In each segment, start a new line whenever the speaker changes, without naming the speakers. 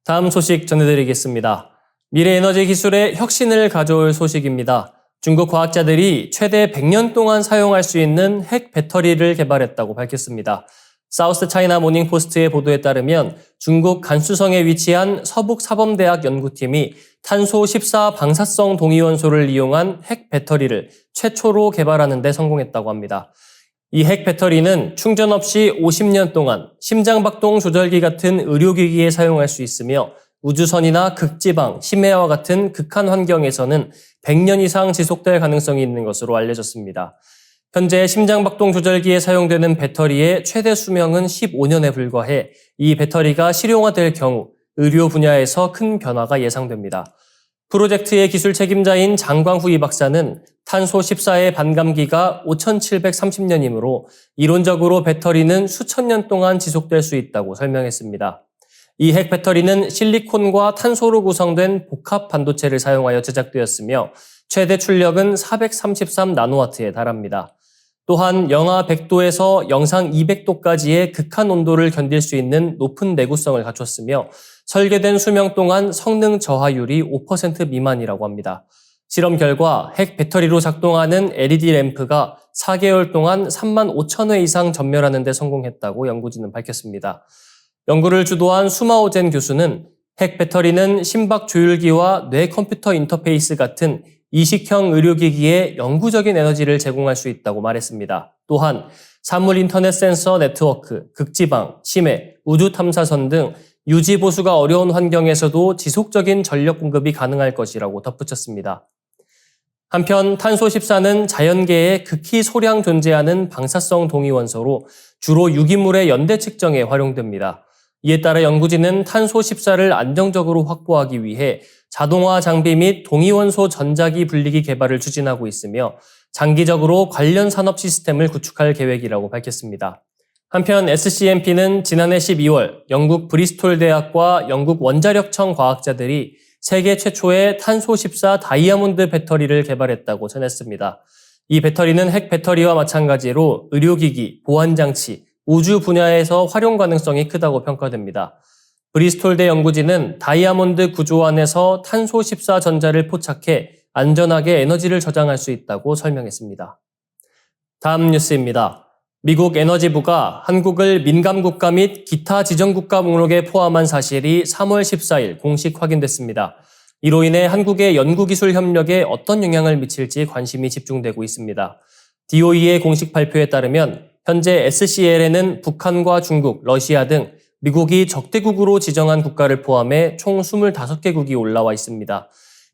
다음 소식 전해드리겠습니다. 미래에너지 기술의 혁신을 가져올 소식입니다. 중국 과학자들이 최대 100년 동안 사용할 수 있는 핵 배터리를 개발했다고 밝혔습니다. 사우스 차이나 모닝포스트의 보도에 따르면 중국 간수성에 위치한 서북사범대학 연구팀이 탄소 14 방사성 동위원소를 이용한 핵 배터리를 최초로 개발하는 데 성공했다고 합니다. 이 핵 배터리는 충전 없이 50년 동안 심장박동 조절기 같은 의료기기에 사용할 수 있으며 우주선이나 극지방, 심해와 같은 극한 환경에서는 100년 이상 지속될 가능성이 있는 것으로 알려졌습니다. 현재 심장박동 조절기에 사용되는 배터리의 최대 수명은 15년에 불과해 이 배터리가 실용화될 경우 의료 분야에서 큰 변화가 예상됩니다. 프로젝트의 기술 책임자인 장광후이 박사는 탄소 14의 반감기가 5,730년이므로 이론적으로 배터리는 수천 년 동안 지속될 수 있다고 설명했습니다. 이 핵 배터리는 실리콘과 탄소로 구성된 복합 반도체를 사용하여 제작되었으며 최대 출력은 433 나노와트에 달합니다. 또한 영하 100도에서 영상 200도까지의 극한 온도를 견딜 수 있는 높은 내구성을 갖췄으며 설계된 수명 동안 성능 저하율이 5% 미만이라고 합니다. 실험 결과 핵 배터리로 작동하는 LED 램프가 4개월 동안 3만 5천 회 이상 전멸하는 데 성공했다고 연구진은 밝혔습니다. 연구를 주도한 수마오젠 교수는 핵 배터리는 심박 조율기와 뇌 컴퓨터 인터페이스 같은 이식형 의료기기에 영구적인 에너지를 제공할 수 있다고 말했습니다. 또한 사물 인터넷 센서 네트워크, 극지방, 심해, 우주 탐사선 등 유지 보수가 어려운 환경에서도 지속적인 전력 공급이 가능할 것이라고 덧붙였습니다. 한편 탄소 14는 자연계에 극히 소량 존재하는 방사성 동위원소로 주로 유기물의 연대 측정에 활용됩니다. 이에 따라 연구진은 탄소 14를 안정적으로 확보하기 위해 자동화 장비 및 동위원소 전자기 분리기 개발을 추진하고 있으며 장기적으로 관련 산업 시스템을 구축할 계획이라고 밝혔습니다. 한편 SCMP는 지난해 12월 영국 브리스톨 대학과 영국 원자력청 과학자들이 세계 최초의 탄소 14 다이아몬드 배터리를 개발했다고 전했습니다. 이 배터리는 핵 배터리와 마찬가지로 의료기기, 보안장치, 우주 분야에서 활용 가능성이 크다고 평가됩니다. 브리스톨대 연구진은 다이아몬드 구조 안에서 탄소 14 전자를 포착해 안전하게 에너지를 저장할 수 있다고 설명했습니다. 다음 뉴스입니다. 미국 에너지부가 한국을 민감국가 및 기타 지정국가 목록에 포함한 사실이 3월 14일 공식 확인됐습니다. 이로 인해 한국의 연구기술 협력에 어떤 영향을 미칠지 관심이 집중되고 있습니다. DOE의 공식 발표에 따르면 현재 SCL에는 북한과 중국, 러시아 등 미국이 적대국으로 지정한 국가를 포함해 총 25개국이 올라와 있습니다.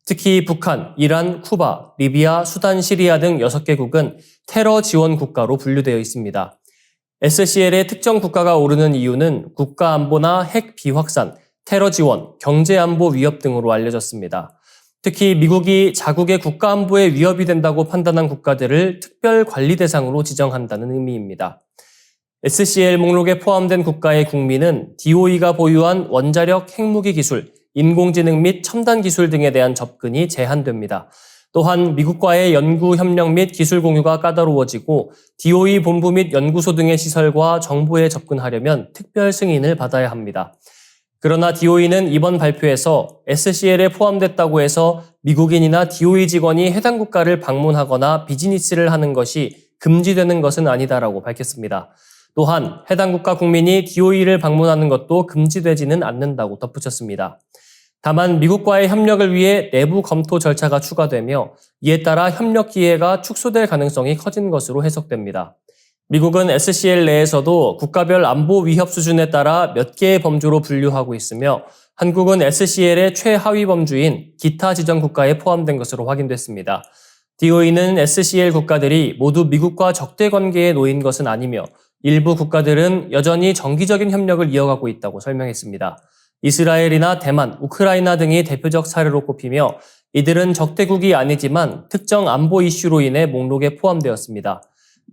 특히 북한, 이란, 쿠바, 리비아, 수단, 시리아 등 6개국은 테러 지원 국가로 분류되어 있습니다. SCL에 특정 국가가 오르는 이유는 국가 안보나 핵 비확산, 테러 지원, 경제 안보 위협 등으로 알려졌습니다. 특히 미국이 자국의 국가 안보에 위협이 된다고 판단한 국가들을 특별 관리 대상으로 지정한다는 의미입니다. SCL 목록에 포함된 국가의 국민은 DOE가 보유한 원자력, 핵무기 기술, 인공지능 및 첨단 기술 등에 대한 접근이 제한됩니다. 또한 미국과의 연구 협력 및 기술 공유가 까다로워지고 DOE 본부 및 연구소 등의 시설과 정보에 접근하려면 특별 승인을 받아야 합니다. 그러나 DOE는 이번 발표에서 SCL에 포함됐다고 해서 미국인이나 DOE 직원이 해당 국가를 방문하거나 비즈니스를 하는 것이 금지되는 것은 아니다라고 밝혔습니다. 또한 해당 국가 국민이 DOE를 방문하는 것도 금지되지는 않는다고 덧붙였습니다. 다만 미국과의 협력을 위해 내부 검토 절차가 추가되며 이에 따라 협력 기회가 축소될 가능성이 커진 것으로 해석됩니다. 미국은 SCL 내에서도 국가별 안보 위협 수준에 따라 몇 개의 범주로 분류하고 있으며 한국은 SCL의 최하위 범주인 기타 지정 국가에 포함된 것으로 확인됐습니다. DOE는 SCL 국가들이 모두 미국과 적대 관계에 놓인 것은 아니며 일부 국가들은 여전히 정기적인 협력을 이어가고 있다고 설명했습니다. 이스라엘이나 대만, 우크라이나 등이 대표적 사례로 꼽히며 이들은 적대국이 아니지만 특정 안보 이슈로 인해 목록에 포함되었습니다.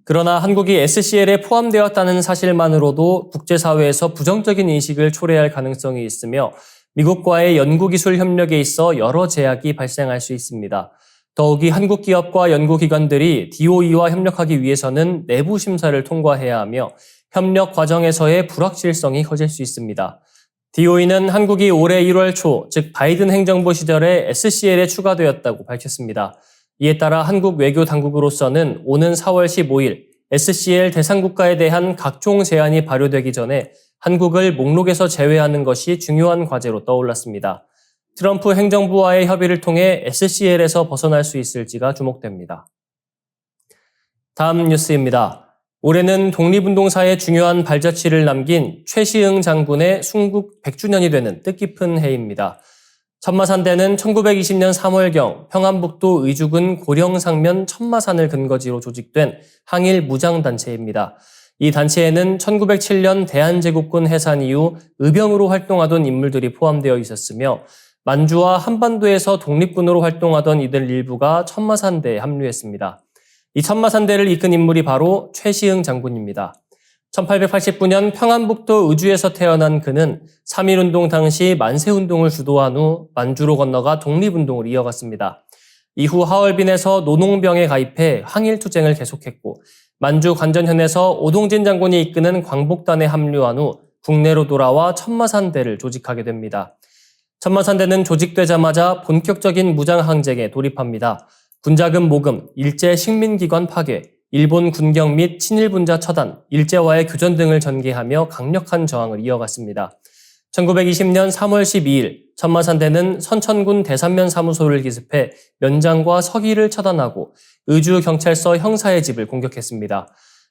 그러나 한국이 SCL에 포함되었다는 사실만으로도 국제사회에서 부정적인 인식을 초래할 가능성이 있으며 미국과의 연구기술 협력에 있어 여러 제약이 발생할 수 있습니다. 더욱이 한국 기업과 연구기관들이 DOE와 협력하기 위해서는 내부 심사를 통과해야 하며 협력 과정에서의 불확실성이 커질 수 있습니다. DOE는 한국이 올해 1월 초, 즉 바이든 행정부 시절에 SCL에 추가되었다고 밝혔습니다. 이에 따라 한국 외교 당국으로서는 오는 4월 15일 SCL 대상 국가에 대한 각종 제한이 발효되기 전에 한국을 목록에서 제외하는 것이 중요한 과제로 떠올랐습니다. 트럼프 행정부와의 협의를 통해 SCL에서 벗어날 수 있을지가 주목됩니다. 다음 뉴스입니다. 올해는 독립운동사의 중요한 발자취를 남긴 최시응 장군의 순국 100주년이 되는 뜻깊은 해입니다. 천마산대는 1920년 3월경 평안북도 의주군 고령상면 천마산을 근거지로 조직된 항일 무장단체입니다. 이 단체에는 1907년 대한제국군 해산 이후 의병으로 활동하던 인물들이 포함되어 있었으며 만주와 한반도에서 독립군으로 활동하던 이들 일부가 천마산대에 합류했습니다. 이 천마산대를 이끈 인물이 바로 최시응 장군입니다. 1889년 평안북도 의주에서 태어난 그는 3.1운동 당시 만세운동을 주도한 후 만주로 건너가 독립운동을 이어갔습니다. 이후 하얼빈에서 노농병에 가입해 항일투쟁을 계속했고 만주 관전현에서 오동진 장군이 이끄는 광복단에 합류한 후 국내로 돌아와 천마산대를 조직하게 됩니다. 천마산대는 조직되자마자 본격적인 무장항쟁에 돌입합니다. 군자금 모금, 일제 식민기관 파괴, 일본 군경 및 친일분자 처단, 일제와의 교전 등을 전개하며 강력한 저항을 이어갔습니다. 1920년 3월 12일 천마산대는 선천군 대산면 사무소를 기습해 면장과 서기를 처단하고 의주경찰서 형사의 집을 공격했습니다.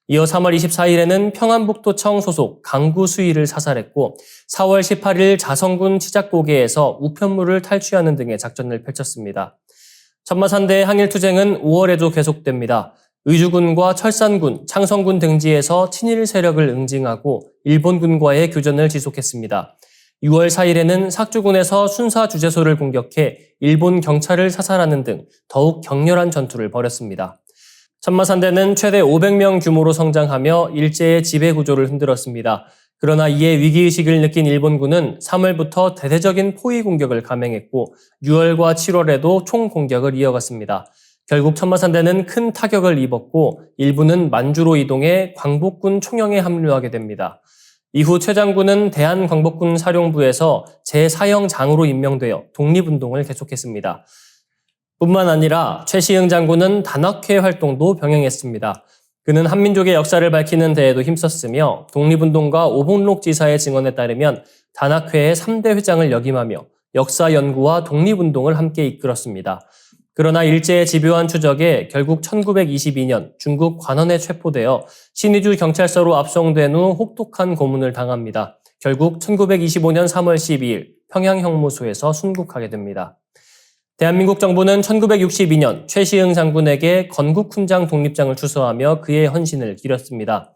이어 3월 24일에는 평안북도청 소속 강구 수위를 사살했고 4월 18일 자성군 치작고개에서 우편물을 탈취하는 등의 작전을 펼쳤습니다. 천마산대의 항일투쟁은 5월에도 계속됩니다. 의주군과 철산군, 창성군 등지에서 친일 세력을 응징하고 일본군과의 교전을 지속했습니다. 6월 4일에는 삭주군에서 순사 주재소를 공격해 일본 경찰을 사살하는 등 더욱 격렬한 전투를 벌였습니다. 천마산대는 최대 500명 규모로 성장하며 일제의 지배 구조를 흔들었습니다. 그러나 이에 위기의식을 느낀 일본군은 3월부터 대대적인 포위 공격을 감행했고 6월과 7월에도 총공격을 이어갔습니다. 결국 천마산대는 큰 타격을 입었고 일부는 만주로 이동해 광복군 총영에 합류하게 됩니다. 이후 최 장군은 대한광복군 사령부에서 제4형 장으로 임명되어 독립운동을 계속했습니다. 뿐만 아니라 최시응 장군은 단학회 활동도 병행했습니다. 그는 한민족의 역사를 밝히는 데에도 힘썼으며 독립운동가 오봉록 지사의 증언에 따르면 단학회의 3대 회장을 역임하며 역사 연구와 독립운동을 함께 이끌었습니다. 그러나 일제의 집요한 추적에 결국 1922년 중국 관원에 체포되어 신의주 경찰서로 압송된 후 혹독한 고문을 당합니다. 결국 1925년 3월 12일 평양형무소에서 순국하게 됩니다. 대한민국 정부는 1962년 최시응 장군에게 건국훈장 독립장을 추서하며 그의 헌신을 기렸습니다.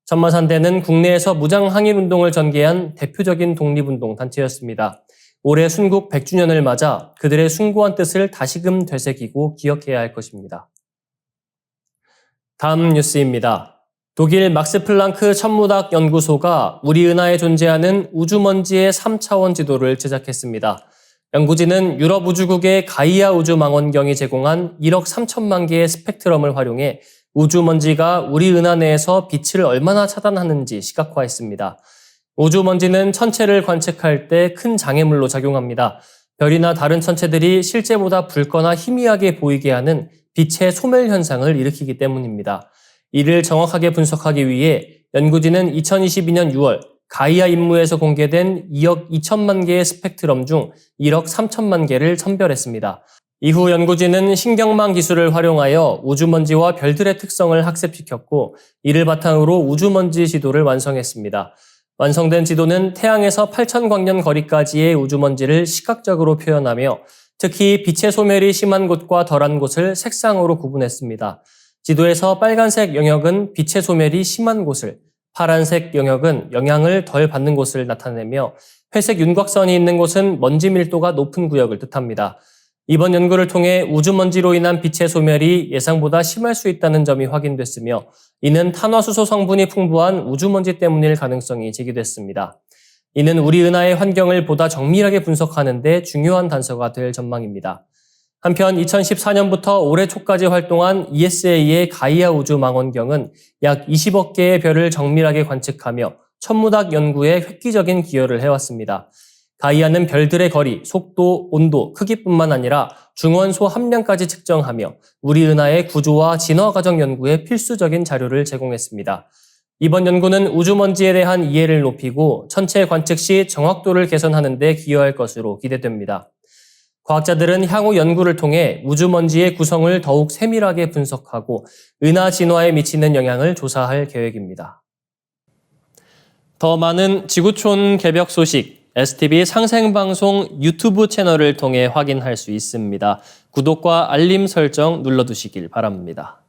천마산대는 국내에서 무장항일운동을 전개한 대표적인 독립운동 단체였습니다. 올해 순국 100주년을 맞아 그들의 숭고한 뜻을 다시금 되새기고 기억해야 할 것입니다. 다음 뉴스입니다. 독일 막스 플랑크 천문학 연구소가 우리 은하에 존재하는 우주먼지의 3차원 지도를 제작했습니다. 연구진은 유럽 우주국의 가이아 우주망원경이 제공한 1억 3천만 개의 스펙트럼을 활용해 우주먼지가 우리 은하 내에서 빛을 얼마나 차단하는지 시각화했습니다. 우주먼지는 천체를 관측할 때 큰 장애물로 작용합니다. 별이나 다른 천체들이 실제보다 붉거나 희미하게 보이게 하는 빛의 소멸 현상을 일으키기 때문입니다. 이를 정확하게 분석하기 위해 연구진은 2022년 6월 가이아 임무에서 공개된 2억 2천만 개의 스펙트럼 중 1억 3천만 개를 선별했습니다. 이후 연구진은 신경망 기술을 활용하여 우주먼지와 별들의 특성을 학습시켰고 이를 바탕으로 우주먼지 지도를 완성했습니다. 완성된 지도는 태양에서 8,000광년 거리까지의 우주먼지를 시각적으로 표현하며 특히 빛의 소멸이 심한 곳과 덜한 곳을 색상으로 구분했습니다. 지도에서 빨간색 영역은 빛의 소멸이 심한 곳을, 파란색 영역은 영향을 덜 받는 곳을 나타내며 회색 윤곽선이 있는 곳은 먼지 밀도가 높은 구역을 뜻합니다. 이번 연구를 통해 우주먼지로 인한 빛의 소멸이 예상보다 심할 수 있다는 점이 확인됐으며 이는 탄화수소 성분이 풍부한 우주먼지 때문일 가능성이 제기됐습니다. 이는 우리 은하의 환경을 보다 정밀하게 분석하는 데 중요한 단서가 될 전망입니다. 한편 2014년부터 올해 초까지 활동한 ESA의 가이아 우주 망원경은 약 20억 개의 별을 정밀하게 관측하며 천문학 연구에 획기적인 기여를 해왔습니다. 가이아는 별들의 거리, 속도, 온도, 크기뿐만 아니라 중원소 함량까지 측정하며 우리 은하의 구조와 진화 과정 연구에 필수적인 자료를 제공했습니다. 이번 연구는 우주먼지에 대한 이해를 높이고 천체 관측 시 정확도를 개선하는 데 기여할 것으로 기대됩니다. 과학자들은 향후 연구를 통해 우주먼지의 구성을 더욱 세밀하게 분석하고 은하 진화에 미치는 영향을 조사할 계획입니다. 더 많은 지구촌 개벽 소식, STV 상생방송 유튜브 채널을 통해 확인할 수 있습니다. 구독과 알림 설정 눌러두시길 바랍니다.